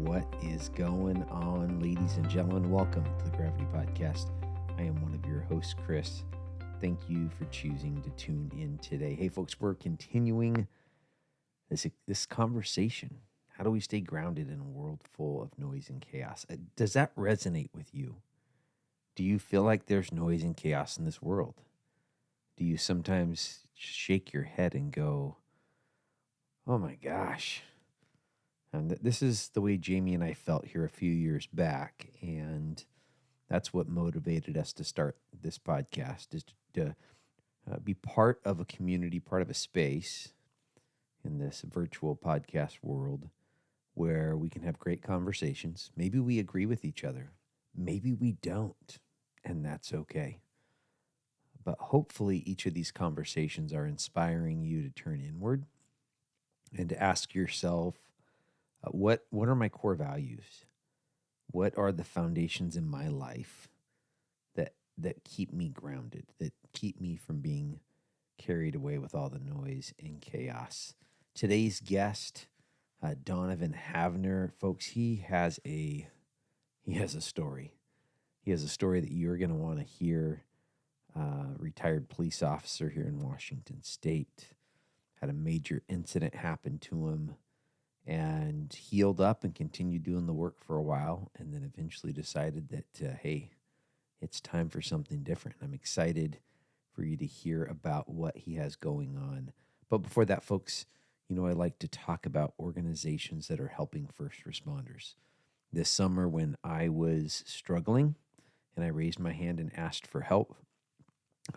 What is going on, ladies and gentlemen? Welcome to the Gravity Podcast. I am one of your hosts, Chris. Thank you for choosing to tune in today. Hey, folks, we're continuing this conversation. How do we stay grounded in a world full of noise and chaos? Does that resonate with you? Do you feel like there's noise and chaos in this world? Do you sometimes shake your head and go, oh my gosh? And this is the way Jaimie and I felt here a few years back, and that's what motivated us to start this podcast, is to be part of a community, part of a space in this virtual podcast world where we can have great conversations. Maybe we agree with each other. Maybe we don't, and that's okay. But hopefully each of these conversations are inspiring you to turn inward and to ask yourself, what are my core values? What are the foundations in my life that keep me grounded, that keep me from being carried away with all the noise and chaos? Today's guest, Donovan Heavener, folks, he has a story. He has a story that you're going to want to hear. Retired police officer here in Washington State, had a major incident happen to him, and healed up and continued doing the work for a while, and then eventually decided that, hey, it's time for something different. I'm excited for you to hear about what he has going on. But before that, folks, I like to talk about organizations that are helping first responders. This summer when I was struggling and I raised my hand and asked for help,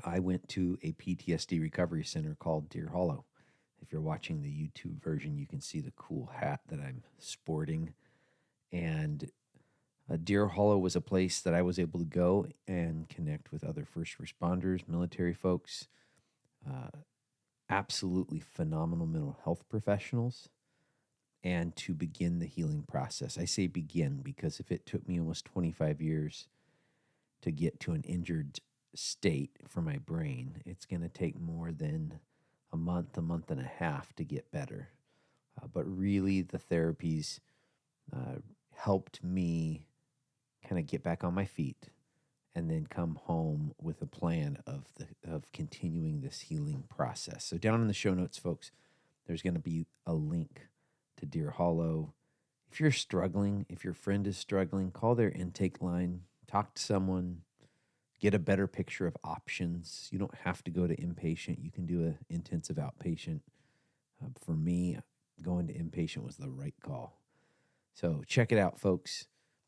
I went to a PTSD recovery center called Deer Hollow. If you're watching the YouTube version, you can see the cool hat that I'm sporting. And Deer Hollow was a place that I was able to go and connect with other first responders, military folks, absolutely phenomenal mental health professionals, and to begin the healing process. I say begin because if it took me almost 25 years to get to an injured state for my brain, it's going to take more than a month and a half to get better. But really, the therapies helped me kind of get back on my feet and then come home with a plan of continuing this healing process. So down in the show notes, folks, there's going to be a link to Deer Hollow. If you're struggling, if your friend is struggling, call their intake line, talk to someone, get a better picture of options. You don't have to go to inpatient. You can do an intensive outpatient. For me, going to inpatient was the right call. So check it out, folks.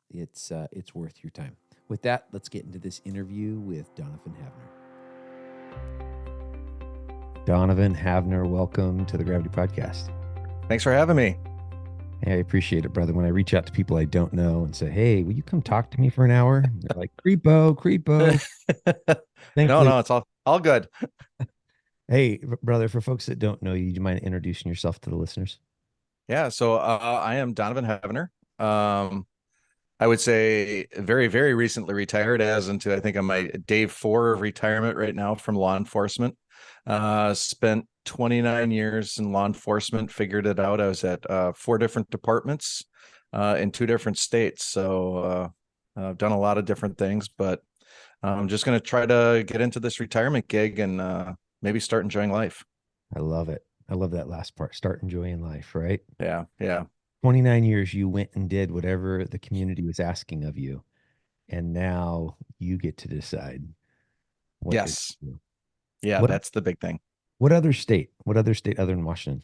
It's worth your time. With that, let's get into this interview with Donovan Heavener. Donovan Heavener, welcome to the Gravity Podcast. Thanks for having me. Hey, I appreciate it, brother. When I reach out to people I don't know and say, hey, will you come talk to me for an hour? They're like, creepo. No, it's all good. Hey, brother, for folks that don't know you, do you mind introducing yourself to the listeners? Yeah, so I am Donovan Heavener. I would say very, very recently retired, as into I think I'm my day 4 of retirement right now from law enforcement. Spent 29 years in law enforcement, figured it out. I was at 4 different departments in 2 different states. So I've done a lot of different things, but I'm just going to try to get into this retirement gig and maybe start enjoying life. I love it. I love that last part. Start enjoying life, right? Yeah. 29 years, you went and did whatever the community was asking of you. And now you get to decide. Yes. Yeah, that's the big thing. What other state other than Washington?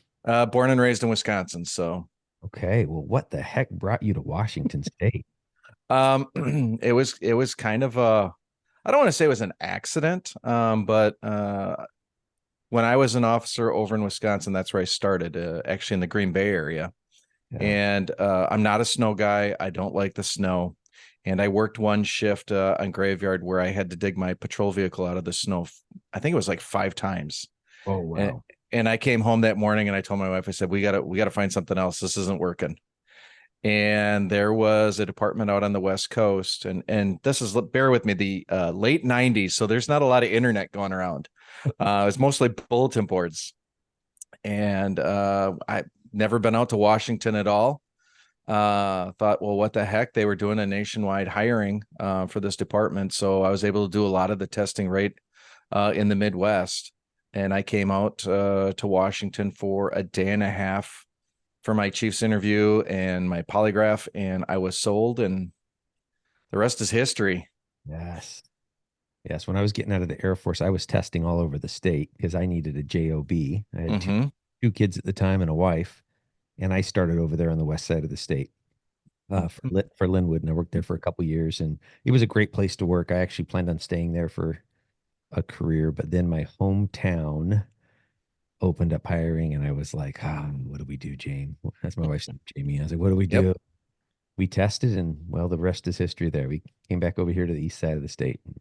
Born and raised in Wisconsin. So. Okay. Well, what the heck brought you to Washington State? It was kind of I don't want to say it was an accident, but when I was an officer over in Wisconsin, that's where I started, actually in the Green Bay area. Yeah. And I'm not a snow guy. I don't like the snow. And I worked one shift on graveyard where I had to dig my patrol vehicle out of the snow. I think it was like 5 times. Oh, wow. And I came home that morning and I told my wife, I said, we gotta find something else. This isn't working. And there was a department out on the West Coast. And this is, bear with me, the late 90s. So there's not a lot of internet going around. It's mostly bulletin boards. And I never been out to Washington at all. Thought, well, what the heck? They were doing a nationwide hiring for this department. So I was able to do a lot of the testing right in the Midwest. And I came out to Washington for a day and a half for my chief's interview and my polygraph, and I was sold, and the rest is history. Yes. Yes. When I was getting out of the Air Force, I was testing all over the state because I needed a job. I had Mm-hmm. two kids at the time and a wife, and I started over there on the west side of the state for Linwood, and I worked there for a couple years, and it was a great place to work. I actually planned on staying there for a career, but then my hometown opened up hiring, and I was like, what do we do, James? That's my wife's name, Jaimie. I was like, what do we Yep. do? We tested, and well, the rest is history there. We came back over here to the east side of the state and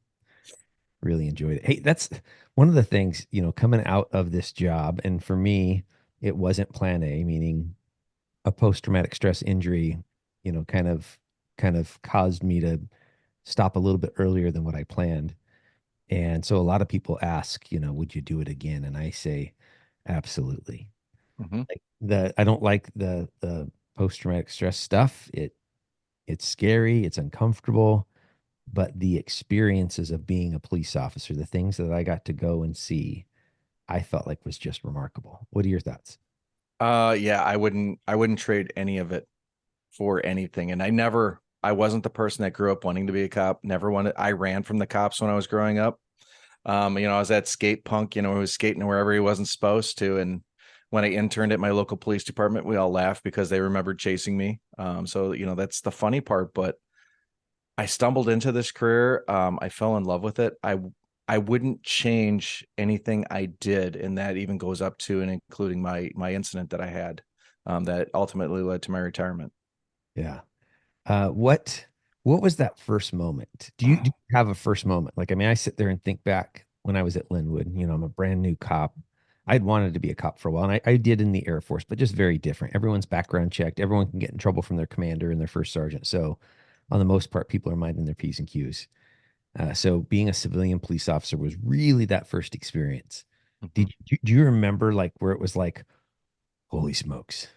really enjoyed it. Hey, that's one of the things, coming out of this job. And for me, it wasn't plan A, meaning a post-traumatic stress injury, kind of caused me to stop a little bit earlier than what I planned. And so a lot of people ask, would you do it again? And I say, absolutely. Mm-hmm. Like I don't like the post-traumatic stress stuff. It's scary, it's uncomfortable, but the experiences of being a police officer, the things that I got to go and see, I felt like was just remarkable. What are your thoughts? Yeah, I wouldn't trade any of it for anything. And I wasn't the person that grew up wanting to be a cop. Never wanted, I ran from the cops when I was growing up. I was that skate punk, who was skating wherever he wasn't supposed to. And when I interned at my local police department, we all laughed because they remembered chasing me. So that's the funny part, but I stumbled into this career. I fell in love with it. I wouldn't change anything I did, and that even goes up to and including my incident that I had, that ultimately led to my retirement. Yeah. What was that first moment? Do you have a first moment? Like, I mean, I sit there and think back when I was at Linwood, I'm a brand new cop. I'd wanted to be a cop for a while, and I did in the Air Force, but just very different. Everyone's background checked. Everyone can get in trouble from their commander and their first sergeant. So, on the most part, people are minding their P's and Q's. So, being a civilian police officer was really that first experience. Mhm. Do you remember like where it was like, holy smokes,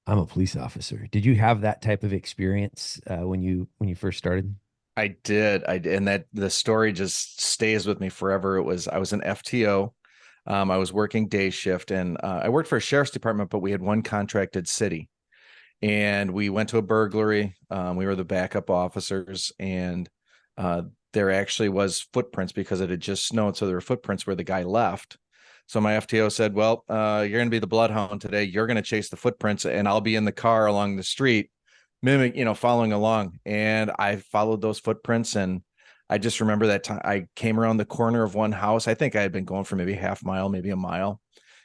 I'm a police officer? Did you have that type of experience when you first started? I did, and that the story just stays with me forever. I was an FTO. I was working day shift, and I worked for a sheriff's department, but we had one contracted city, and we went to a burglary. We were the backup officers, and uh, there actually was footprints because it had just snowed, so there were footprints where the guy left. So my FTO said, "Well, you're going to be the bloodhound today. You're going to chase the footprints, and I'll be in the car along the street, following along." And I followed those footprints, and I just remember that time I came around the corner of one house. I think I had been going for maybe half mile, maybe a mile.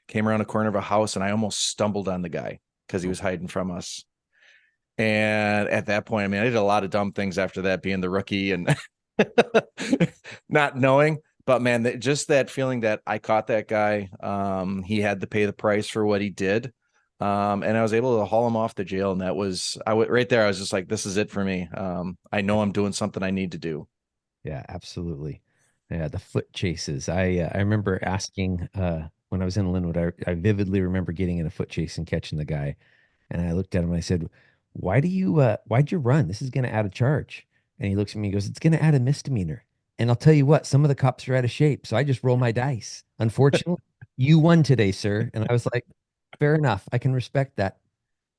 Came around a corner of a house, and I almost stumbled on the guy because he was hiding from us. And at that point, I mean, I did a lot of dumb things after that, being the rookie and not knowing. But man, just that feeling that I caught that guy. He had to pay the price for what he did. And I was able to haul him off the jail. And that was, right there. I was just like, this is it for me. I know I'm doing something I need to do. Yeah, absolutely. Yeah, the foot chases. I remember asking when I was in Linwood. I vividly remember getting in a foot chase and catching the guy. And I looked at him and I said, why'd you run? This is going to add a charge." And he looks at me and goes, "It's going to add a misdemeanor." And I'll tell you what, some of the cops are out of shape. So I just roll my dice. Unfortunately, you won today, sir. And I was like, fair enough. I can respect that.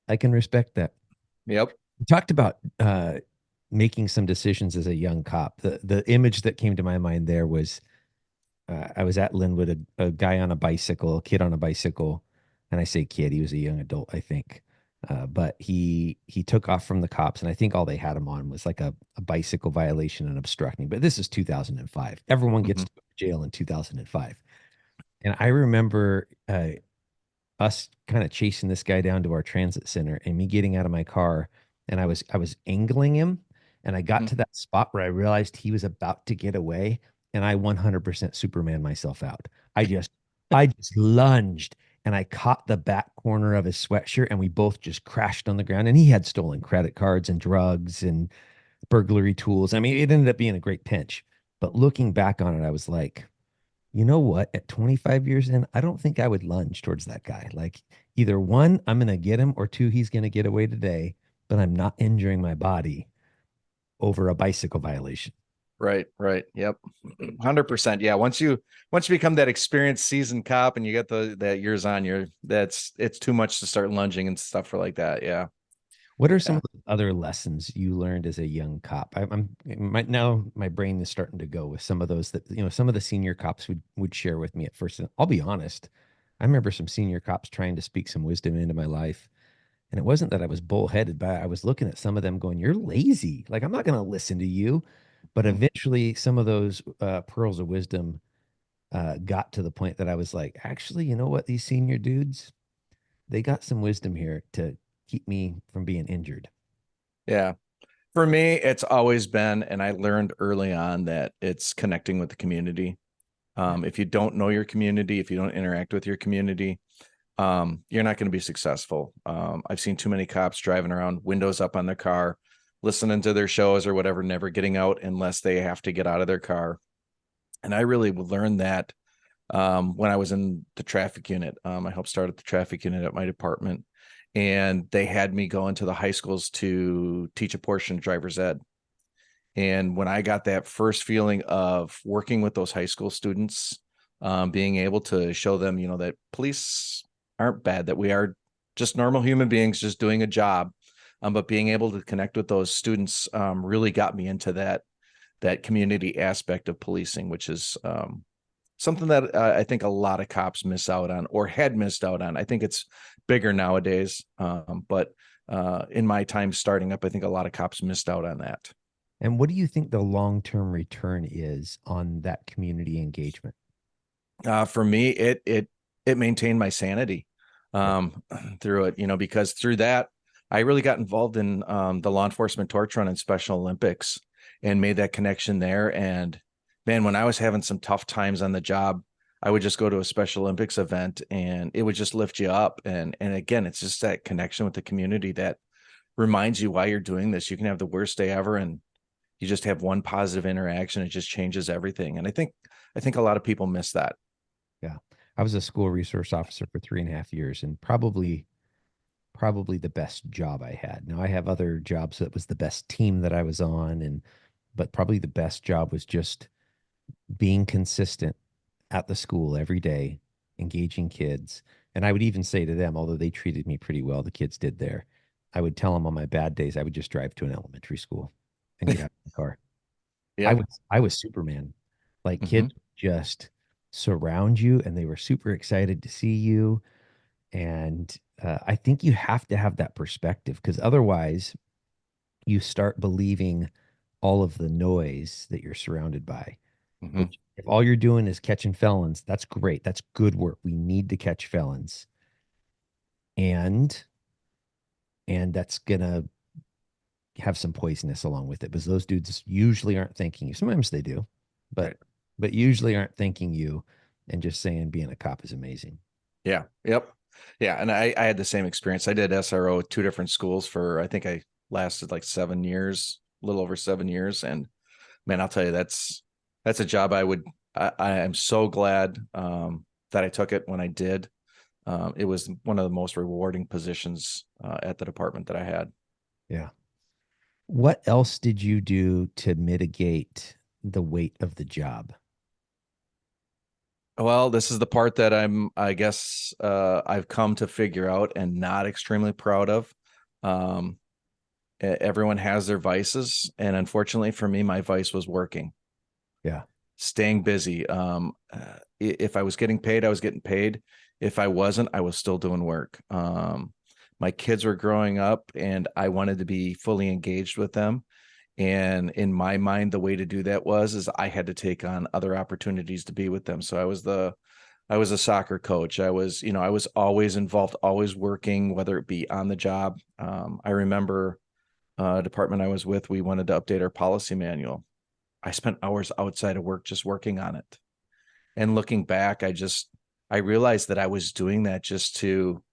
I can respect that. Yep. You talked about making some decisions as a young cop. The image that came to my mind there was I was at Linwood, a guy on a bicycle, a kid on a bicycle, and I say kid, he was a young adult, I think. But he took off from the cops, and I think all they had him on was like a bicycle violation and obstructing. But this is 2005. Everyone gets Mm-hmm. to go to jail in 2005. And I remember us kind of chasing this guy down to our transit center and me getting out of my car, and I was angling him, and I got to that spot where I realized he was about to get away, and I 100% Superman myself out. I just lunged, and I caught the back corner of his sweatshirt, and we both just crashed on the ground, and he had stolen credit cards and drugs and burglary tools. I mean, it ended up being a great pinch. But looking back on it, I was like, you know what? At 25 years in, I don't think I would lunge towards that guy. Like, either one, I'm going to get him, or two, he's going to get away today. but I'm not injuring my body over a bicycle violation. Right. Right. Yep. 100%. Yeah. Once you become that experienced seasoned cop and you get that years on you, it's too much to start lunging and stuff for like that. Yeah. What are some Yeah. of the other lessons you learned as a young cop? Now my brain is starting to go with some of those that some of the senior cops would share with me at first. And I'll be honest, I remember some senior cops trying to speak some wisdom into my life, and it wasn't that I was bullheaded, but I was looking at some of them going, "You're lazy. Like I'm not going to listen to you." But Mhm. eventually, some of those pearls of wisdom got to the point that I was like, actually, you know what? These senior dudes, they got some wisdom here to keep me from being injured. Yeah. For me, it's always been, and I learned early on that it's connecting with the community. Yeah. If you don't know your community, if you don't interact with your community, you're not going to be successful. I've seen too many cops driving around, windows up on their car, listening to their shows or whatever, never getting out unless they have to get out of their car. And I really learned that when I was in the traffic unit. I helped start at the traffic unit at my department, and they had me go into the high schools to teach a portion of driver's ed. And when I got that first feeling of working with those high school students, being able to show them, that police aren't bad, that we are just normal human beings just doing a job. But being able to connect with those students really got me into that community aspect of policing, which is something that I think a lot of cops miss out on or had missed out on. I think it's bigger nowadays, but in my time starting up, I think a lot of cops missed out on that. And what do you think the long-term return is on that community engagement? For me, it maintained my sanity Yeah. through it, because through that, I really got involved in the law enforcement torch run and Special Olympics and made that connection there. And man, when I was having some tough times on the job, I would just go to a Special Olympics event and it would just lift you up. And again, it's just that connection with the community that reminds you why you're doing this. You can have the worst day ever and you just have one positive interaction. It just changes everything. And I think a lot of people miss that. Yeah. I was a school resource officer for 3.5 years, and probably the best job I had. Now I have other jobs that was the best team that I was on, but probably the best job was just being consistent at the school every day, engaging kids. And I would even say to them, although they treated me pretty well, the kids did there, I would tell them on my bad days, I would just drive to an elementary school and get out of the car. I Yep. was I was Superman. Like Hmm. kids just surround you and they were super excited to see you. And I think you have to have that perspective because otherwise you start believing all of the noise that you're surrounded by. Hmm. Which, if all you're doing is catching felons, that's great. That's good work. We need to catch felons. And that's gonna have some poisonous along with it because those dudes usually aren't thanking you. Sometimes they do, but Right. usually aren't thanking you and just saying being a cop is amazing. Yeah. Yep. Yeah. And I had the same experience. I did SRO at two different schools for, I think I lasted like 7 years, a little over 7 years. And man, I'll tell you, that's a job I am so glad that I took it when I did. It was one of the most rewarding positions at the department that I had. Yeah. What else did you do to mitigate the weight of the job? Well, this is the part that I guess, I've come to figure out and not extremely proud of. Um, Everyone has their vices, and unfortunately for me, my vice was working, Yeah. staying busy. If I was getting paid, I was getting paid. If I wasn't, I was still doing work. My kids were growing up, and I wanted to be fully engaged with them. And in my mind, the way to do that is I had to take on other opportunities to be with them. So I was a soccer coach. I was always involved, always working, whether it be on the job. I remember department I was with, we wanted to update our policy manual. I spent hours outside of work just working on it. And looking back, I realized that I was doing that just to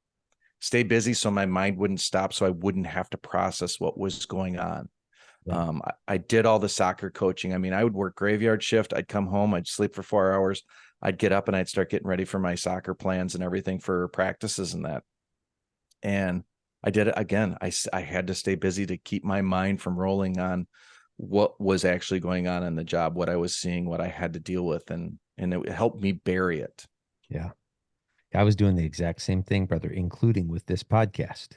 stay busy so my mind wouldn't stop, so I wouldn't have to process what was going on. Yeah. I did all the soccer coaching. I mean, I would work graveyard shift. I'd come home, I'd sleep for 4 hours. I'd get up and I'd start getting ready for my soccer plans and everything for practices and that. And I did it again. I had to stay busy to keep my mind from rolling on what was actually going on in the job, what I was seeing, what I had to deal with, and it helped me bury it. Yeah. I was doing the exact same thing, brother, including with this podcast.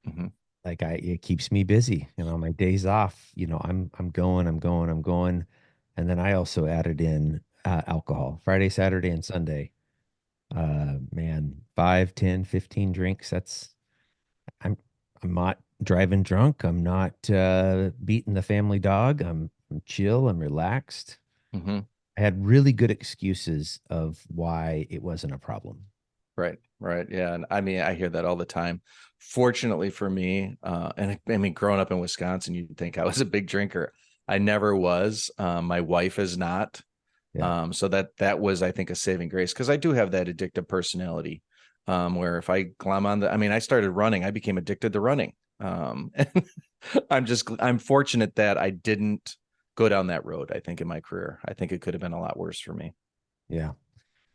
Mm-hmm. Like it keeps me busy. My days off, I'm going. And then I also added in alcohol Friday, Saturday, and Sunday. Man, 5, 10, 15 drinks. I'm I'm not driving drunk. I'm not beating the family dog. I'm chill. I'm relaxed. Mm-hmm. I had really good excuses of why it wasn't a problem. Right, right. Yeah. And I mean, I hear that all the time. Fortunately for me, and I mean, growing up in Wisconsin, you'd think I was a big drinker. I never was. My wife is not. Yeah. So that was, I think, a saving grace because I do have that addictive personality. Where if I glom on I mean, I started running, I became addicted to running. And I'm fortunate that I didn't go down that road. I think in my career, I think it could have been a lot worse for me. Yeah.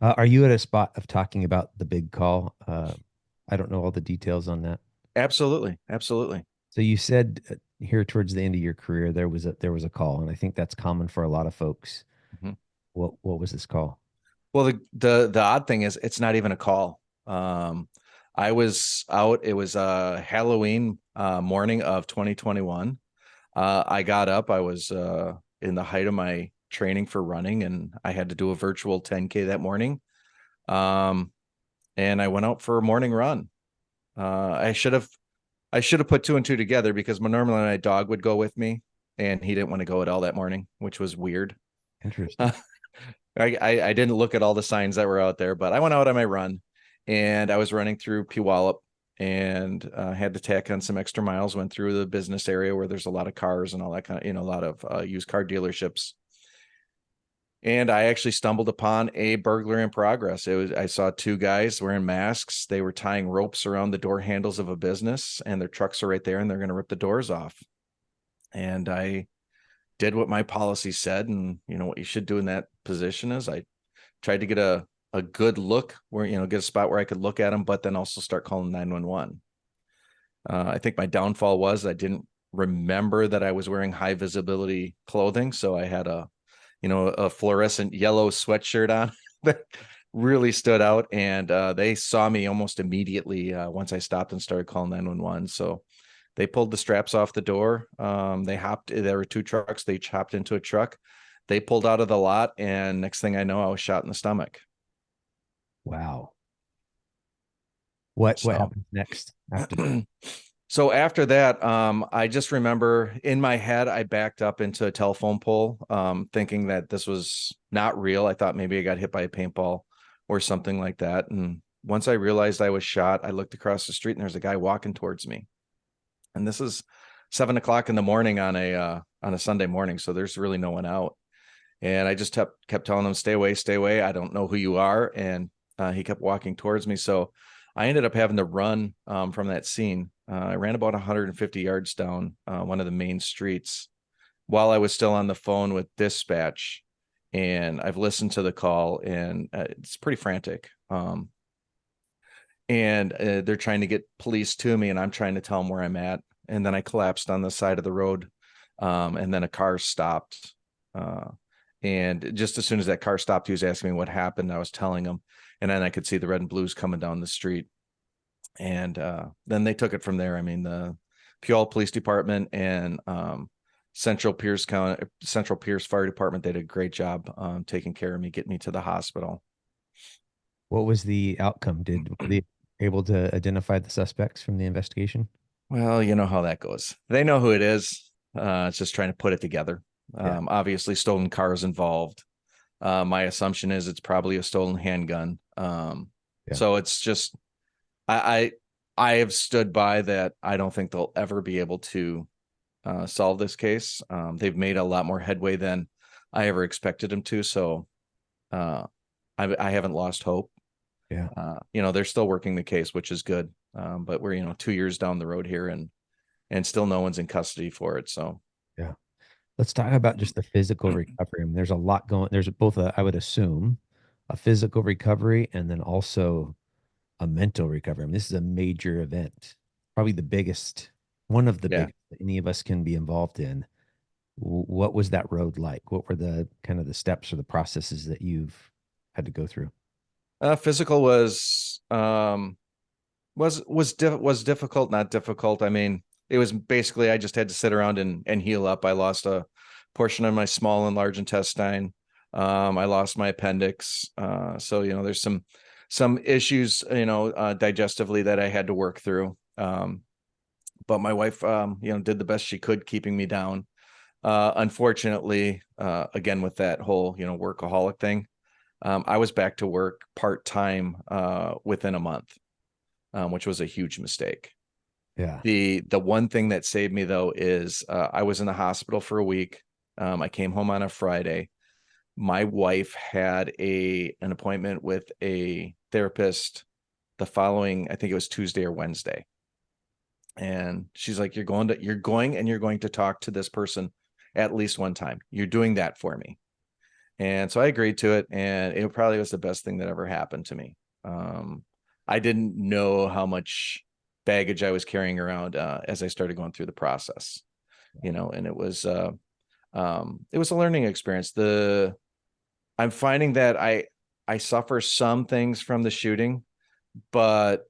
Are you at a spot of talking about the big call? I don't know all the details on that. Absolutely, absolutely. So you said here towards the end of your career there was a call, and I think that's common for a lot of folks. Mhm. What was this call? Well, the odd thing is it's not even a call. I was out. It was Halloween morning of 2021. I got up. I was in the height of my training for running, and I had to do a virtual 10K that morning. Um, and I went out for a morning run. I should have put two and two together because normally my dog would go with me, and he didn't want to go at all that morning, which was weird. Interesting. I didn't look at all the signs that were out there, but I went out on my run, and I was running through Puyallup, and had to tack on some extra miles. Went through the business area where there's a lot of cars and all that kind of, a lot of used car dealerships. And I actually stumbled upon a burglary in progress. I saw two guys wearing masks. They were tying ropes around the door handles of a business, and their trucks are right there, and they're going to rip the doors off. And I did what my policy said, and what you should do in that position is I tried to get a good look where get a spot where I could look at them, but then also start calling 911. I think my downfall was I didn't remember that I was wearing high visibility clothing, so I had a fluorescent yellow sweatshirt on that really stood out, and they saw me almost immediately once I stopped and started calling 911. So they pulled the straps off the door. There were two trucks. They each hopped into a truck. They pulled out of the lot, and next thing I know, I was shot in the stomach. Wow. What So, happens next after that? so after that, I just remember in my head, I backed up into a telephone pole, thinking that this was not real. I thought maybe I got hit by a paintball or something like that. And once I realized I was shot, I looked across the street, and there's a guy walking towards me. And this is 7 o'clock in the morning on a Sunday morning. So there's really no one out. And I just kept telling him, stay away. I don't know who you are. And he kept walking towards me. So I ended up having to run from that scene. I ran about 150 yards down one of the main streets while I was still on the phone with dispatch. And I've listened to the call, and it's pretty frantic. And they're trying to get police to me, and I'm trying to tell them where I'm at. And then I collapsed on the side of the road. And then a car stopped. And just as soon as that car stopped, he was asking me what happened. I was telling him, and then I could see the red and blues coming down the street. And then they took it from there. I mean, the Puyallup Police Department and Central Pierce Fire Department, they did a great job taking care of me, getting me to the hospital. What was the outcome? Were they able to identify the suspects from the investigation? Well, you know how that goes. They know who it is. It's just trying to put it together. Yeah. Obviously, stolen cars involved. My assumption is it's probably a stolen handgun. So it's just I have stood by that. I don't think they'll ever be able to solve this case. They've made a lot more headway than I ever expected them to. So I haven't lost hope. Yeah. They're still working the case, which is good. But we're 2 years down the road here, and still no one's in custody for it. So Yeah. Let's talk about just the physical recovery. I mean, there's a lot going. There's both I would assume, a physical recovery and then also a mental recovery. I mean, this is a major event. probably the biggest, one of the Yeah. biggest that any of us can be involved in. What was that road like? What were the kind of the steps or the processes that you've had to go through? Physical was difficult, not difficult. I mean, it was basically I just had to sit around and heal up. I lost a portion of my small and large intestine. I lost my appendix. So there's some issues, digestively that I had to work through. But my wife, did the best she could keeping me down. Unfortunately, again with that whole workaholic thing, I was back to work part-time within a month, which was a huge mistake. Yeah. The one thing that saved me though is I was in the hospital for a week. I came home on a Friday. My wife had an appointment with a therapist the following, I think it was Tuesday or Wednesday. And she's like, you're going to talk to this person at least one time. You're doing that for me. And so I agreed to it, and it probably was the best thing that ever happened to me. I didn't know how much baggage I was carrying around as I started going through the process, and it was a learning experience. I'm finding that I suffer some things from the shooting, but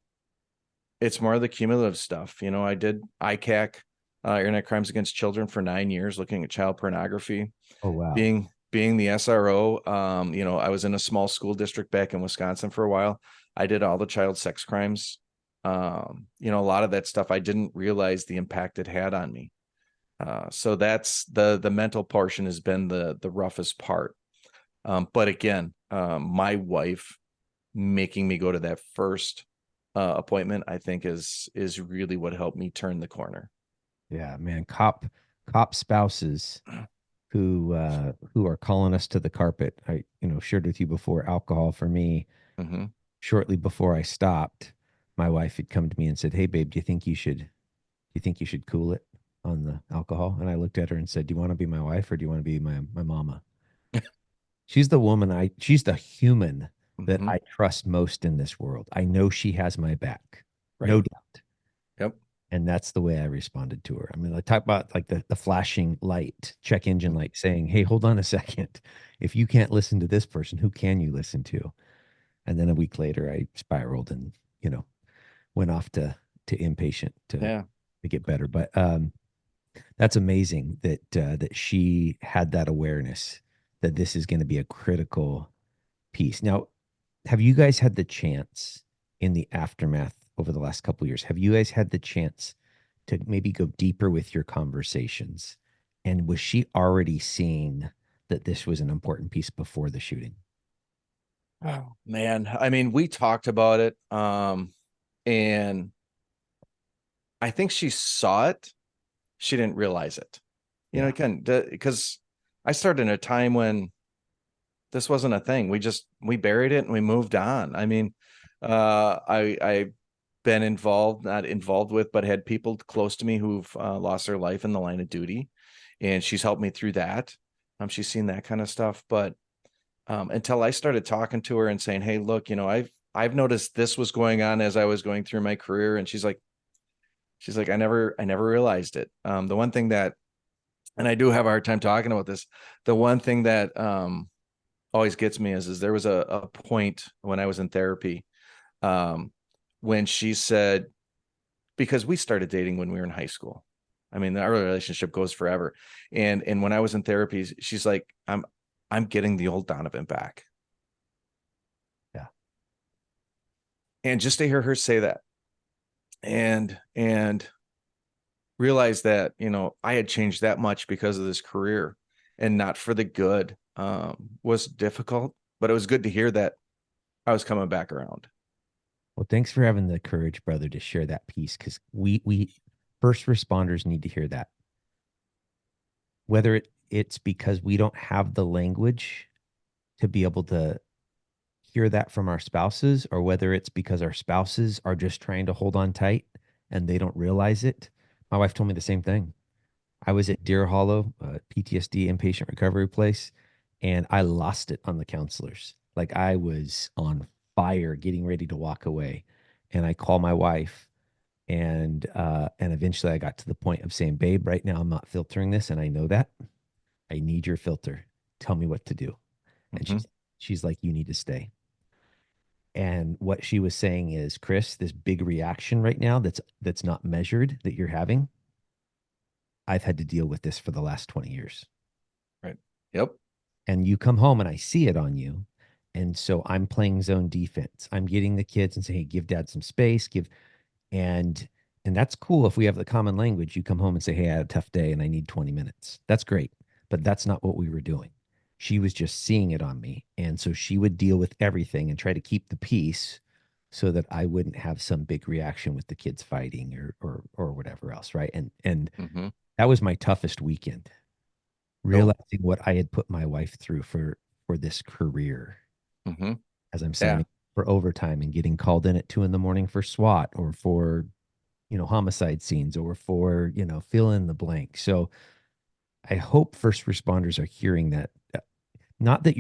it's more of the cumulative stuff. I did ICAC, Internet Crimes Against Children, for 9 years, looking at child pornography. Oh, wow. Being the SRO, I was in a small school district back in Wisconsin for a while. I did all the child sex crimes. A lot of that stuff I didn't realize the impact it had on me. So that's the mental portion has been the roughest part. But again, my wife making me go to that first appointment, I think is really what helped me turn the corner. Yeah, man. Cop spouses who are calling us to the carpet. I, shared with you before, alcohol for me. Mm-hmm. Shortly before I stopped, my wife had come to me and said, "Hey babe, do you think you should cool it on the alcohol?" And I looked at her and said, "Do you want to be my wife or do you want to be my mama?" She's the woman she's the human that Mm-hmm. I trust most in this world. I know she has my back. Right. No doubt. Yep. And that's the way I responded to her. I mean, I talk about like the flashing light, check engine light saying, "Hey, hold on a second. If you can't listen to this person, who can you listen to?" And then a week later I spiraled and, went off to inpatient Yeah. to get better. But that's amazing that she had that awareness that this is going to be a critical piece. Now, have you guys had the chance in the aftermath over the last couple of years? Have you guys had the chance to maybe go deeper with your conversations? And was she already seeing that this was an important piece before the shooting? Oh man, I mean, we talked about it, and I think she saw it. She didn't realize it. Yeah. Again, because I started in a time when this wasn't a thing. We buried it and we moved on. I mean, I've been involved, not involved with, but had people close to me who've lost their life in the line of duty, and she's helped me through that. She's seen that kind of stuff, but until I started talking to her and saying, "Hey, look, I've noticed this was going on as I was going through my career," and she's like, I never realized it. The one thing that, and I do have a hard time talking about this, the one thing that always gets me is there was a point when I was in therapy, when she said, because we started dating when we were in high school. I mean, our relationship goes forever. And when I was in therapy, she's like, I'm getting the old Donovan back. Yeah. And just to hear her say that and realize that, I had changed that much because of this career and not for the good, was difficult, but it was good to hear that I was coming back around. Well, thanks for having the courage, brother, to share that piece because we first responders need to hear that. Whether it's because we don't have the language to be able to hear that from our spouses, or whether it's because our spouses are just trying to hold on tight and they don't realize it. My wife told me the same thing. I was at Deer Hollow, PTSD inpatient recovery place, and I lost it on the counselors. Like I was on fire, getting ready to walk away. And I call my wife And eventually I got to the point of saying, babe, right now I'm not filtering this, and I know that. I need your filter. Tell me what to do. And Hmm. she's like, you need to stay. And what she was saying is, Chris, this big reaction right now that's not measured that you're having, I've had to deal with this for the last 20 years. Right. Yep. And you come home and I see it on you. And so I'm playing zone defense. I'm getting the kids and saying, hey, give dad some space, give and and that's cool if we have the common language. You come home and say, hey, I had a tough day and I need 20 minutes. That's great. But that's not what we were doing. She was just seeing it on me. And so she would deal with everything and try to keep the peace so that I wouldn't have some big reaction with the kids fighting or whatever else. Right. And Hmm. that was my toughest weekend, Oh. realizing what I had put my wife through for this career Hmm. as I'm Yeah. signing for overtime and getting called in at 2 a.m. for SWAT or for homicide scenes or for fill in the blank. So I hope first responders are hearing that. Not that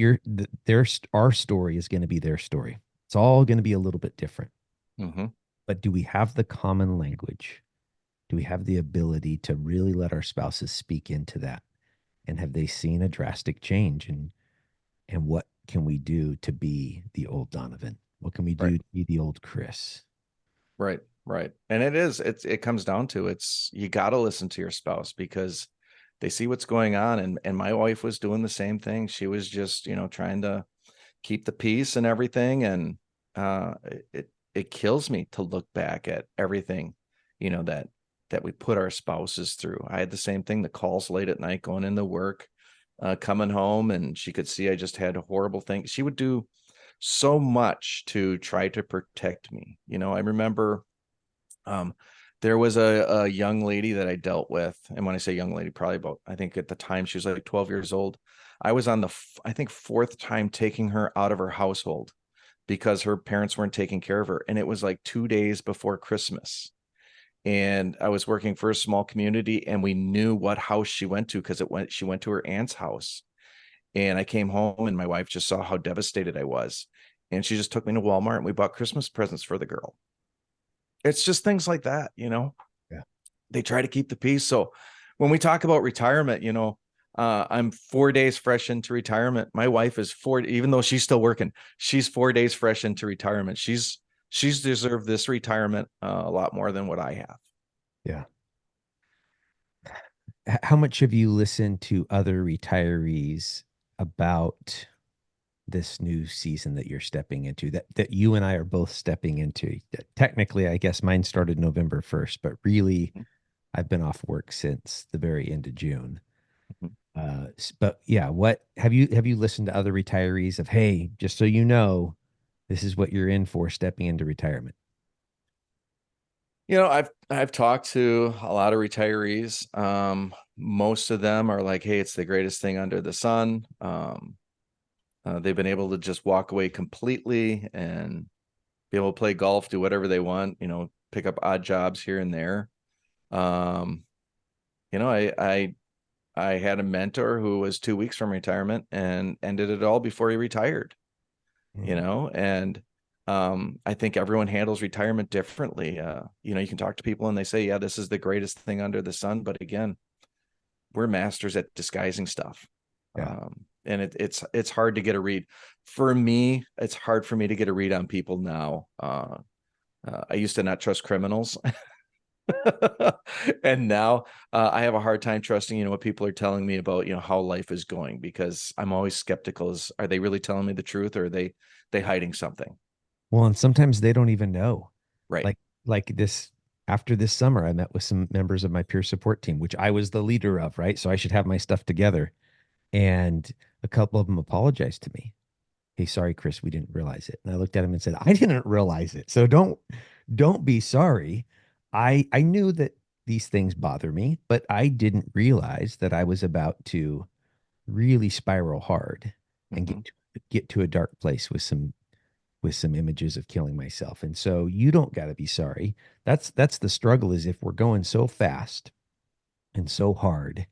our story is going to be their story. It's all going to be a little bit different. Hmm. But do we have the common language? Do we have the ability to really let our spouses speak into that? And have they seen a drastic change? And what can we do to be the old Donovan? What can we Right. do to be the old Chris? Right. Right. And it comes down to you got to listen to your spouse because they see what's going on. And my wife was doing the same thing. She was just, trying to keep the peace and everything. And it kills me to look back at everything, that we put our spouses through. I had the same thing, the calls late at night, going into work, coming home, and she could see I just had horrible things. She would do so much to try to protect me. I remember um, there was a young lady that I dealt with. And when I say young lady, probably about, I think at the time she was like 12 years old. I was on I think fourth time taking her out of her household because her parents weren't taking care of her. And it was like 2 days before Christmas. And I was working for a small community and we knew what house she went to because she went to her aunt's house. And I came home and my wife just saw how devastated I was. And she just took me to Walmart and we bought Christmas presents for the girl. It's just things like that. Yeah. They try to keep the peace. So when we talk about retirement, I'm 4 days fresh into retirement. My wife is even though she's still working, she's 4 days fresh into retirement. She's deserved this retirement a lot more than what I have. Yeah. How much have you listened to other retirees about this new season that you're stepping into, that you and I are both stepping into? Technically, I guess mine started November 1st, but really I've been off work since the very end of June. But yeah, what have you listened to other retirees of, hey, just so you know, this is what you're in for stepping into retirement? I've talked to a lot of retirees. Most of them are like, "Hey, it's the greatest thing under the sun." They've been able to just walk away completely and be able to play golf, do whatever they want. Pick up odd jobs here and there. Um, I had a mentor who was 2 weeks from retirement and ended it all before he retired. Mm. And I think everyone handles retirement differently. You can talk to people and they say, yeah, this is the greatest thing under the sun. But again, we're masters at disguising stuff. Yeah. And it's hard to get a read. For me, it's hard for me to get a read on people now. I used to not trust criminals. And now I have a hard time trusting, what people are telling me about, how life is going, because I'm always skeptical. Are they really telling me the truth, or are they hiding something? Well, and sometimes they don't even know. Right. Like this after this summer, I met with some members of my peer support team, which I was the leader of, right? So I should have my stuff together. And a couple of them apologized to me. Hey, sorry, Chris, we didn't realize it. And I looked at him and said, I didn't realize it. So don't be sorry. I knew that these things bother me, but I didn't realize that I was about to really spiral hard and Mm-hmm. get to a dark place with some images of killing myself. And so you don't got to be sorry. That's the struggle, is if we're going so fast and so hard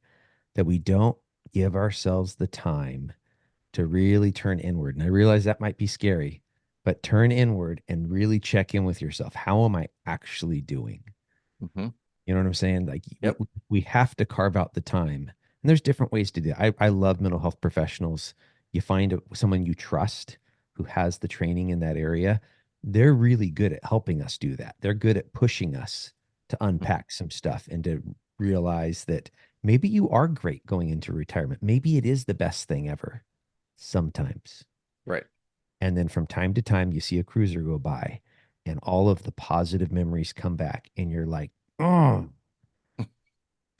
that we don't give ourselves the time to really turn inward. And I realize that might be scary, but turn inward and really check in with yourself. How am I actually doing? Hmm. You know what I'm saying? Like Yep. we have to carve out the time. And there's different ways to do it. I love mental health professionals. You find someone you trust who has the training in that area. They're really good at helping us do that. They're good at pushing us to Mhm. unpack some stuff and to realize that maybe you are great going into retirement. Maybe it is the best thing ever sometimes. Right. And then from time to time, you see a cruiser go by and all of the positive memories come back. And you're like, oh,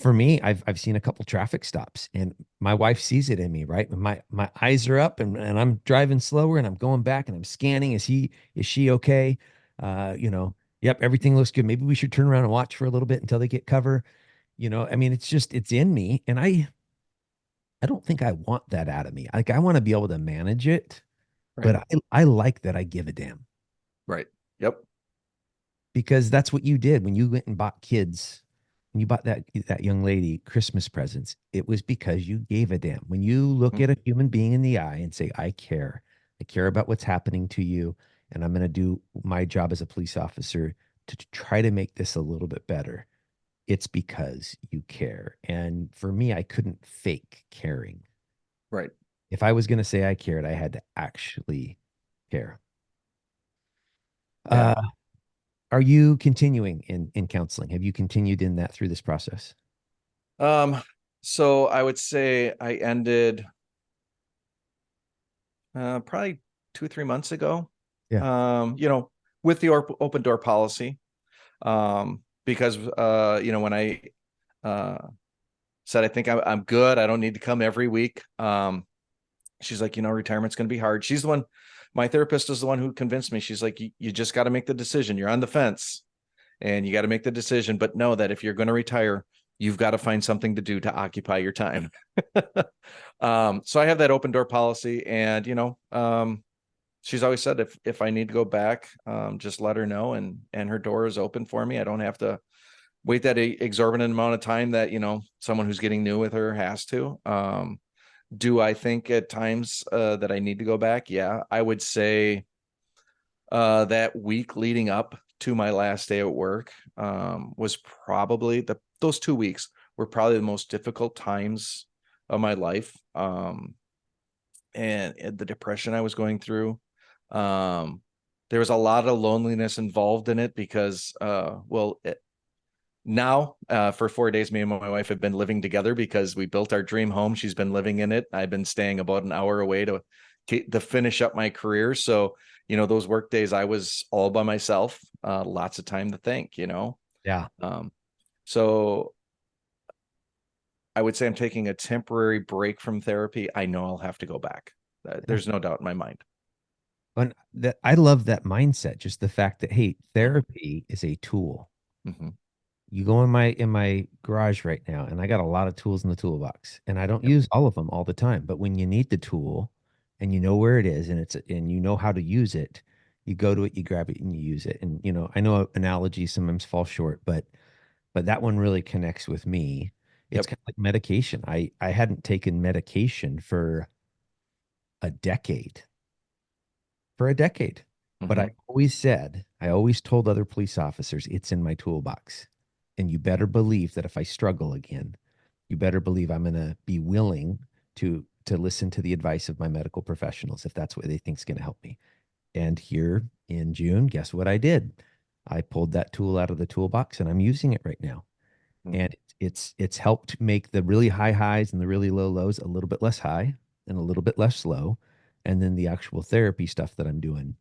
for me, I've seen a couple traffic stops and my wife sees it in me, right? My eyes are up and I'm driving slower and I'm going back and I'm scanning. Is she okay? Yep, everything looks good. Maybe we should turn around and watch for a little bit until they get cover. I mean, it's in me. And I don't think I want that out of me. Like I want to be able to manage it, Right. but I like that I give a damn Right. Yep. because that's what you did when you went and bought kids. When you bought that young lady Christmas presents, it was because you gave a damn. When you look Mhm. at a human being in the eye and say, I care about what's happening to you, and I'm going to do my job as a police officer to try to make this a little bit better. It's because you care. And for me, I couldn't fake caring. Right. If I was going to say I cared, I had to actually care. Yeah. Uh, are you continuing in counseling? Have you continued in that through this process? Um, so I would say I ended probably 2 or 3 months ago. Yeah. You know, with the open door policy. Because when I uh said I think I'm good, I don't need to come every week. She's like, retirement's going to be hard. She's the one. My therapist is the one who convinced me. She's like, you just got to make the decision. You're on the fence, and you got to make the decision. But know that if you're going to retire, you've got to find something to do to occupy your time. So I have that open door policy, and she's always said if I need to go back, just let her know, and her door is open for me. I don't have to wait that exorbitant amount of time that someone who's getting new with her has to. Do I think at times that I need to go back? Yeah, I would say that week leading up to my last day at work was probably those 2 weeks were probably the most difficult times of my life. And the depression I was going through. Um, there was a lot of loneliness involved in it because, now for 4 days, me and my wife have been living together because we built our dream home. She's been living in it. I've been staying about an hour away to finish up my career. So, those work days, I was all by myself, lots of time to think. Yeah. Um, so I would say I'm taking a temporary break from therapy. I know I'll have to go back. Yeah. There's no doubt in my mind. And that I love that mindset, just the fact that hey, therapy is a tool. Mm-hmm. You go in my garage right now and I got a lot of tools in the toolbox and I don't Yep. use all of them all the time, but when you need the tool and you know where it is and you know how to use it, you go to it, you grab it and you use it. And I know analogies sometimes fall short, but that one really connects with me. It's Yep. kind of like medication. I hadn't taken medication a decade, for a decade. But Mm-hmm. I always told other police officers, it's in my toolbox. And you better believe that if I struggle again, you better believe I'm going to be willing to listen to the advice of my medical professionals if that's what they think is going to help me. And here in June, guess what I did? I pulled that tool out of the toolbox and I'm using it right now. Mm-hmm. And it's helped make the really high highs and the really low lows a little bit less high and a little bit less low. And then the actual therapy stuff that I'm doing,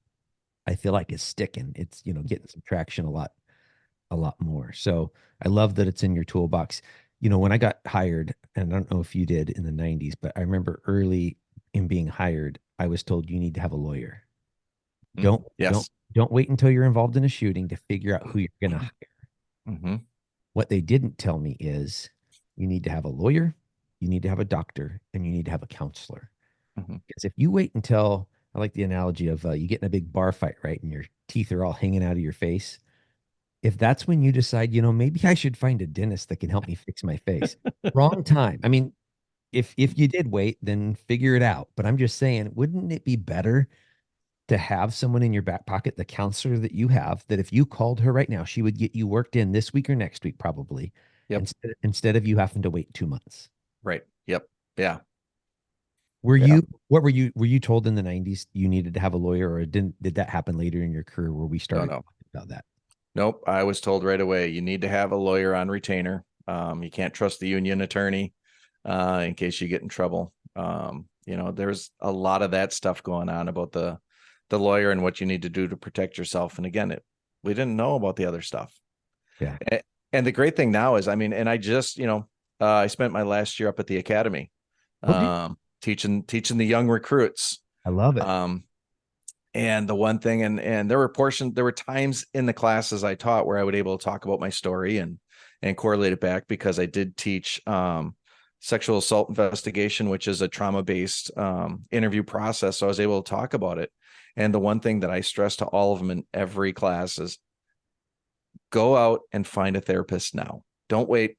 I feel like it's sticking. It's, getting some traction a lot more. So I love that it's in your toolbox. When I got hired, and I don't know if you did in the 90s, but I remember early in being hired, I was told you need to have a lawyer. Mm-hmm. Don't don't Yes. don't wait until you're involved in a shooting to figure out who you're going to hire. Mm-hmm. What they didn't tell me is you need to have a lawyer, you need to have a doctor, and you need to have a counselor. Mm-hmm. Because if you wait until, I like the analogy of you get in a big bar fight, right? And your teeth are all hanging out of your face. If that's when you decide, maybe I should find a dentist that can help me fix my face. Wrong time. I mean, if you did wait, then figure it out. But I'm just saying, wouldn't it be better to have someone in your back pocket, the counselor that you have, that if you called her right now, she would get you worked in this week or next week, probably, Yep. instead of you having to wait 2 months. Right. Yep. Yeah. Were Yeah. were you told in the 90s you needed to have a lawyer, or did that happen later in your career where we No, started no. talking about that? Nope. I was told right away, you need to have a lawyer on retainer. You can't trust the union attorney in case you get in trouble. There's a lot of that stuff going on about the lawyer and what you need to do to protect yourself. And again, we didn't know about the other stuff. Yeah. And the great thing now is, I mean, and I just, I spent my last year up at the academy, Okay. teaching the young recruits. I love it. And the one thing, and there were times in the classes I taught where I would able to talk about my story and correlate it back, because I did teach sexual assault investigation, which is a trauma-based interview process. So I was able to talk about it. And the one thing that I stress to all of them in every class is go out and find a therapist now. Don't wait.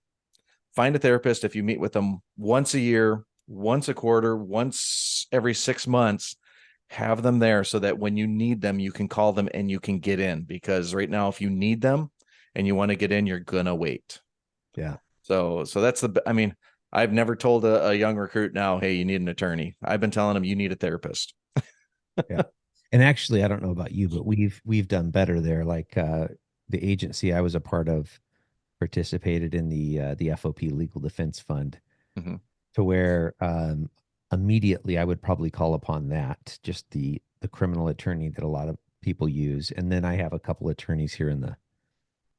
Find a therapist. If you meet with them once a year, once a quarter, once every 6 months, have them there so that when you need them, you can call them and you can get in. Because right now, if you need them and you want to get in, you're gonna wait. Yeah. So that's I mean, I've never told a young recruit now, hey, you need an attorney. I've been telling them you need a therapist. Yeah. And actually, I don't know about you, but we've done better there. Like the agency I was a part of participated in the FOP Legal Defense Fund, Mhm. to where immediately I would probably call upon that, just the criminal attorney that a lot of people use. And then I have a couple attorneys here in the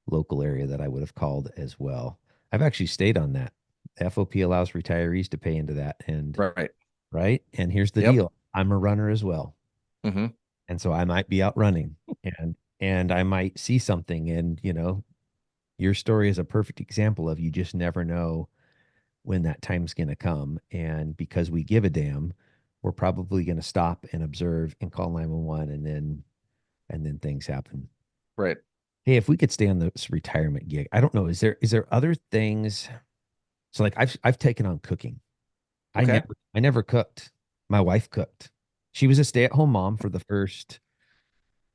local area that I would have called as well. I've actually stayed on that. FOP allows retirees to pay into that. And Right. right. And here's the Yep. deal. I'm a runner as well. Hmm. And so I might be out running, and I might see something. And your story is a perfect example of, you just never know when that time's going to come. And because we give a damn, we're probably going to stop and observe and call 911, and then things happen. Right. Hey, if we could stay on this retirement gig, I don't know, is there other things? So like I've taken on cooking. I Okay. never I never cooked. My wife cooked. She was a stay-at-home mom for the first,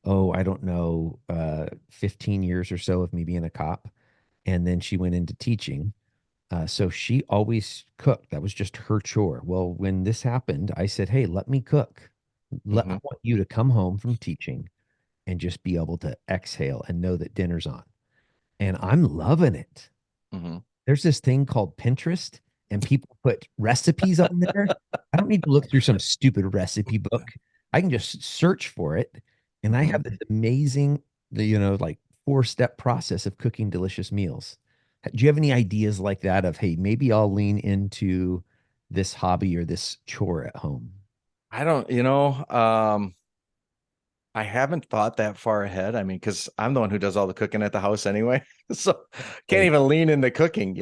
I don't know, 15 years or so of me being a cop. And then she went into teaching. So she always cooked. That was just her chore. Well, when this happened, I said, hey, let me cook. I Hmm. want you to come home from teaching and just be able to exhale and know that dinner's on. And I'm loving it. Hmm. There's this thing called Pinterest, and people put recipes on there. I don't need to look through some stupid recipe book. I can just search for it. And I Hmm. have this amazing, like 4-step process of cooking delicious meals. Do you have any ideas like that of, hey, maybe I'll lean into this hobby or this chore at home? I don't, I haven't thought that far ahead. I mean, because I'm the one who does all the cooking at the house anyway. So can't Right. even lean into cooking.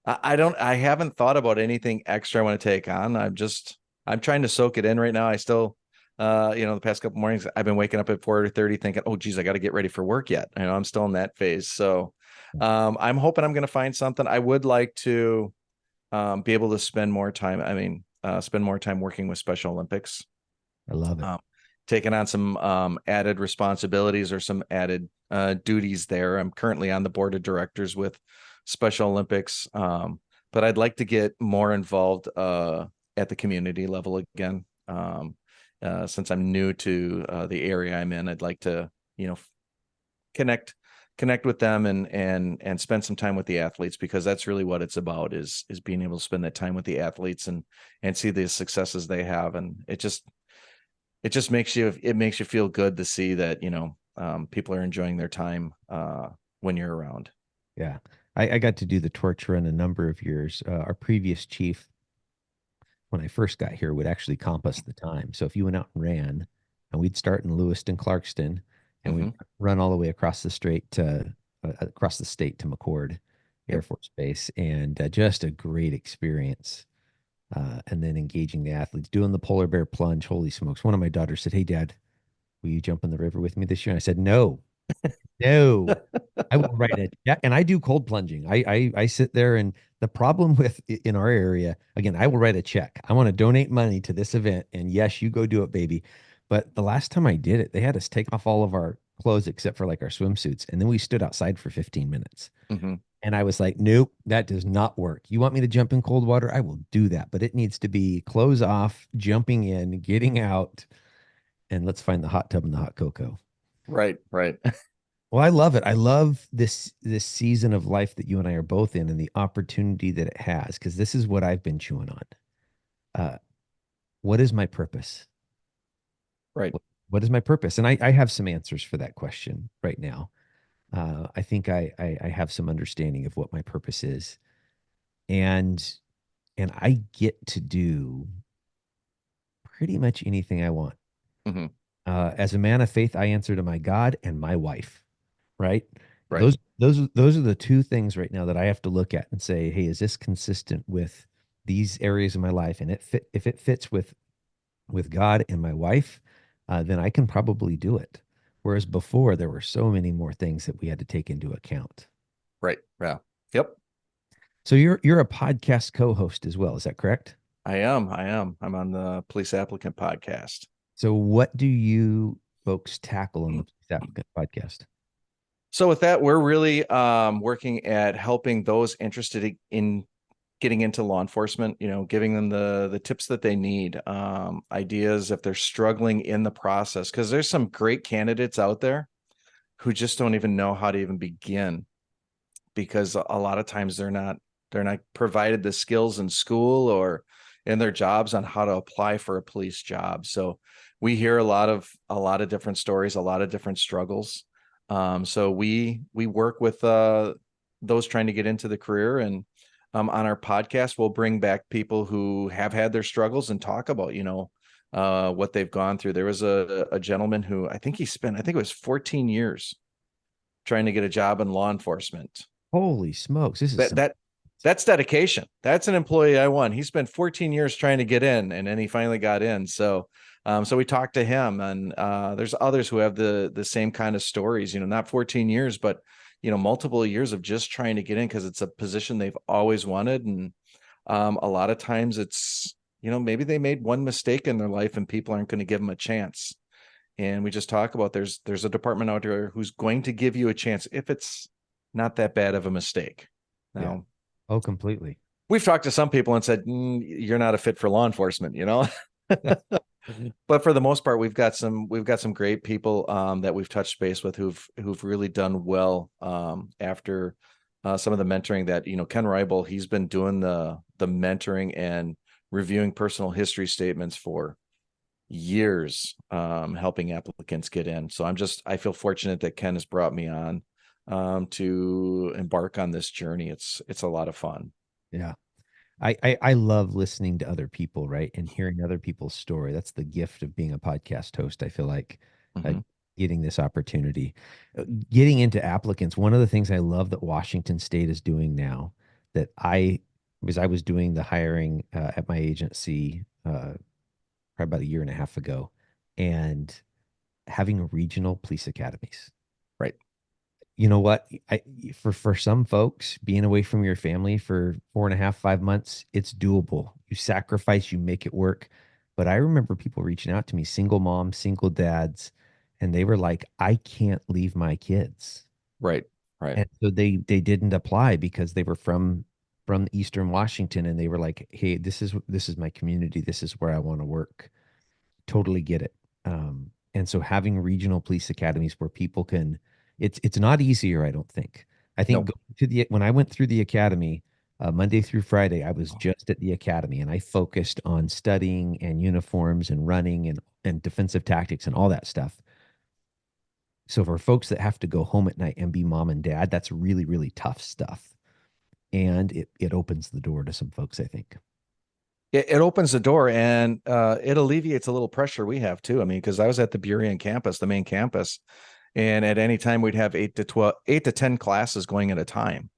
I haven't thought about anything extra I want to take on. I'm trying to soak it in right now. I still, the past couple mornings, I've been waking up at 4:30 thinking, oh, geez, I got to get ready for work yet. I'm still in that phase. So I'm hoping I'm going to find something. I would like to be able to spend more time. I mean, spend more time working with Special Olympics, I love it. um, taking on some added responsibilities or some added duties there. I'm currently on the board of directors with Special Olympics, but I'd like to get more involved at the community level again. Since I'm new to the area I'm in, I'd like to, connect with them and spend some time with the athletes, because that's really what it's about, is being able to spend that time with the athletes and see the successes they have. And it just makes you feel good to see that people are enjoying their time when you're around. Yeah. I got to do the torch run a number of years. Our previous chief, when I first got here, would actually comp us the time. So if you went out and ran, and we'd start in Lewiston, Clarkston, and we'd Hmm. run all the way across the state to McCord Air Yep. Force Base, and just a great experience. And then engaging the athletes, doing the polar bear plunge. Holy smokes! One of my daughters said, "Hey, Dad, will you jump in the river with me this year?" And I said, "No, no, I will write it." Yeah, and I do cold plunging. I sit there, and the problem with in our area, again, I will write a check. I want to donate money to this event, and yes, you go do it, baby. But the last time I did it, they had us take off all of our clothes except for like our swimsuits. And then we stood outside for 15 minutes. Mm-hmm. And I was like, nope, that does not work. You want me to jump in cold water? I will do that. But it needs to be clothes off, jumping in, getting out, and let's find the hot tub and the hot cocoa. Right, right. Well, I love it. I love this season of life that you and I are both in and the opportunity that it has, because this is what I've been chewing on. Uh, what is my purpose? Right. What is my purpose? And I have some answers for that question right now. I think I have some understanding of what my purpose is, and I get to do pretty much anything I want. Mm-hmm. As a man of faith, I answer to my God and my wife. Right? Right. Those are the two things right now that I have to look at and say, hey, is this consistent with these areas of my life? And if it fits with God and my wife, then I can probably do it. Whereas before, there were so many more things that we had to take into account. Right. Yeah. Yep. So you're a podcast co-host as well, is that correct? I am. I'm on the Police Applicant Podcast. So what do you folks tackle on the Police Applicant Podcast? So with that, we're really working at helping those interested in getting into law enforcement, giving them the tips that they need, ideas if they're struggling in the process, because there's some great candidates out there who just don't even know how to even begin, because a lot of times they're not provided the skills in school or in their jobs on how to apply for a police job. So we hear a lot of different stories, a lot of different struggles. So we work with those trying to get into the career, and on our podcast, we'll bring back people who have had their struggles and talk about, what they've gone through. There was a gentleman who I think it was 14 years trying to get a job in law enforcement. Holy smokes. That's dedication. That's an employee I want. He spent 14 years trying to get in, and then he finally got in. So we talked to him, and there's others who have the same kind of stories, not 14 years, but, multiple years of just trying to get in because it's a position they've always wanted. And a lot of times it's, maybe they made one mistake in their life and people aren't going to give them a chance. And we just talk about there's a department out there who's going to give you a chance if it's not that bad of a mistake. Now, yeah. Oh, completely. We've talked to some people and said, you're not a fit for law enforcement, But for the most part, we've got some great people that we've touched base with who've really done well after some of the mentoring that, Ken Reibel, he's been doing the mentoring and reviewing personal history statements for years, helping applicants get in. So I feel fortunate that Ken has brought me on to embark on this journey. It's a lot of fun. Yeah. I love listening to other people, right? And hearing other people's story. That's the gift of being a podcast host. I feel like getting this opportunity, getting into applicants. One of the things I love that Washington State is doing now because I was doing the hiring at my agency probably about a year and a half ago, and having regional police academies. Right. You know what? For some folks, being away from your family for 4.5, 5 months, it's doable. You sacrifice, you make it work. But I remember people reaching out to me, single moms, single dads, and they were like, I can't leave my kids. Right. Right. And so they didn't apply because they were from Eastern Washington, and they were like, hey, this is my community. This is where I want to work. Totally get it. And so having regional police academies where people can, it's not easier, I don't think. I think when I went through the academy, Monday through Friday, I was just at the academy, and I focused on studying and uniforms and running and defensive tactics and all that stuff. So for folks that have to go home at night and be mom and dad, that's really, really tough stuff. And it opens the door to some folks, I think. It opens the door, and it alleviates a little pressure we have too. I mean, because I was at the Burien campus, the main campus, and at any time we'd have 8 to 10 classes going at a time,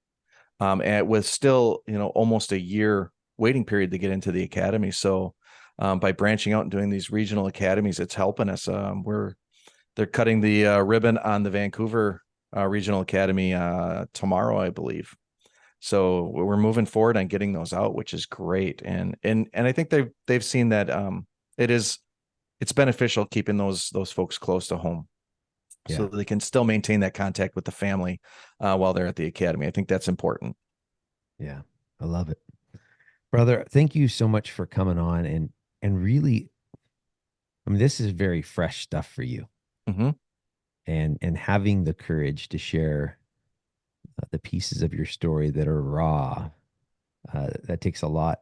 and with still, almost a year waiting period to get into the academy. So by branching out and doing these regional academies, it's helping us. They're cutting the ribbon on the Vancouver Regional Academy tomorrow, I believe. So we're moving forward on getting those out, which is great. And I think they've seen that it is it's beneficial keeping those folks close to home, so Yeah. that they can still maintain that contact with the family while they're at the academy. I think that's important. Yeah. I love it. Brother, thank you so much for coming on and really, I mean, this is very fresh stuff for you, Mm-hmm. and having the courage to share the pieces of your story that are raw. That takes a lot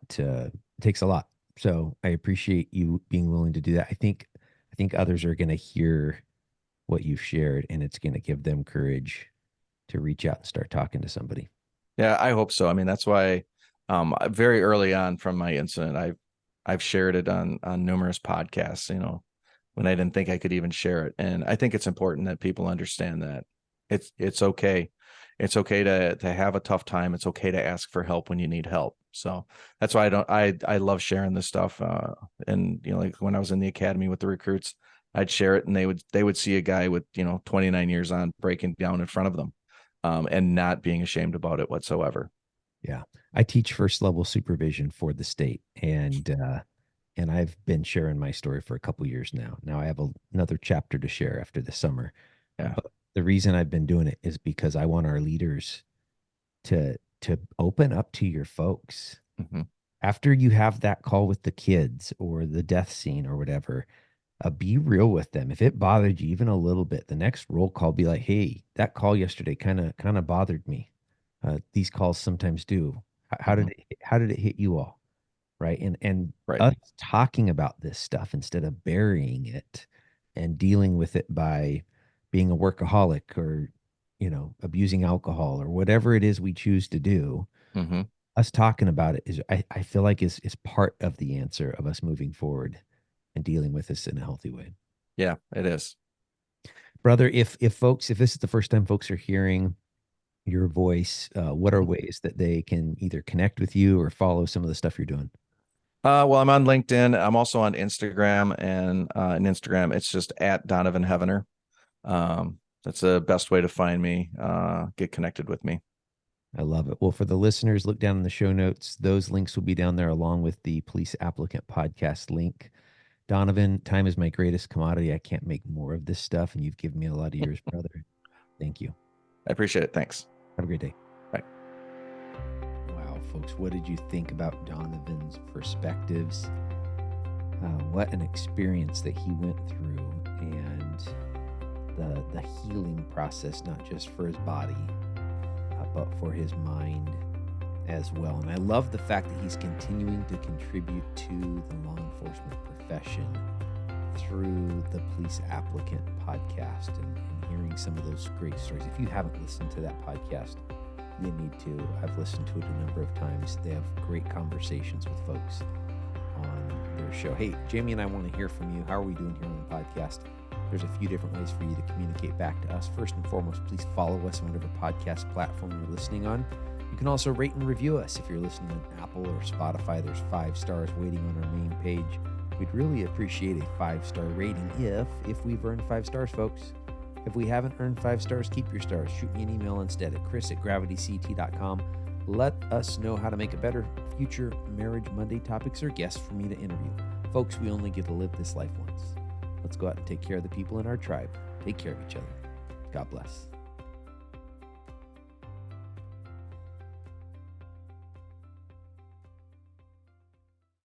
takes a lot. So I appreciate you being willing to do that. I think others are going to hear what you've shared, and it's going to give them courage to reach out and start talking to somebody. Yeah, I hope so. I mean, that's why very early on from my incident, I've shared it on numerous podcasts, when I didn't think I could even share it. And I think it's important that people understand that it's okay. It's okay to have a tough time. It's okay to ask for help when you need help. So that's why I love sharing this stuff. And like when I was in the academy with the recruits, I'd share it, and they would see a guy with 29 years on breaking down in front of them, and not being ashamed about it whatsoever. Yeah. I teach first level supervision for the state, and I've been sharing my story for a couple years now. Now I have another chapter to share after the summer. Yeah. But the reason I've been doing it is because I want our leaders to open up to your folks. Mm-hmm. After you have that call with the kids or the death scene or whatever, be real with them. If it bothered you even a little bit, the next roll call, be like, "Hey, that call yesterday kind of bothered me. These calls sometimes do. How Mm-hmm. did it hit you all?" Right? And Right. us talking about this stuff instead of burying it and dealing with it by being a workaholic or abusing alcohol or whatever it is we choose to do. Mm-hmm. Us talking about it I feel like is part of the answer of us moving forward and dealing with this in a healthy way. Yeah, it is. Brother, if this is the first time folks are hearing your voice, what are Mhm. ways that they can either connect with you or follow some of the stuff you're doing? Well, I'm on LinkedIn. I'm also on Instagram, and in Instagram, it's just at Donovan Heavener. That's the best way to find me, get connected with me. I love it. Well, for the listeners, look down in the show notes. Those links will be down there along with the Police Applicant Podcast link. Donovan, time is my greatest commodity. I can't make more of this stuff, and you've given me a lot of yours, brother. Thank you. I appreciate it. Thanks. Have a great day. Bye. Wow, folks, what did you think about Donovan's perspectives? What an experience that he went through, and the healing process, not just for his body, but for his mind as well. And I love the fact that he's continuing to contribute to the law enforcement profession through the Police Applicant Podcast and hearing some of those great stories. If you haven't listened to that podcast, you need to. I've listened to it a number of times. They have great conversations with folks on their show. Hey, Jaimie and I want to hear from you. How are we doing here on the podcast? There's a few different ways for you to communicate back to us. First and foremost, please follow us on whatever podcast platform you're listening on. You can also rate and review us. If you're listening on Apple or Spotify, there's 5 stars waiting on our main page. We'd really appreciate a 5-star rating if we've earned 5 stars, folks. If we haven't earned 5 stars, keep your stars. Shoot me an email instead at chris@gravityct.com. Let us know how to make it better. Future Marriage Monday topics or guests for me to interview. Folks, we only get to live this life once. Let's go out and take care of the people in our tribe. Take care of each other. God bless.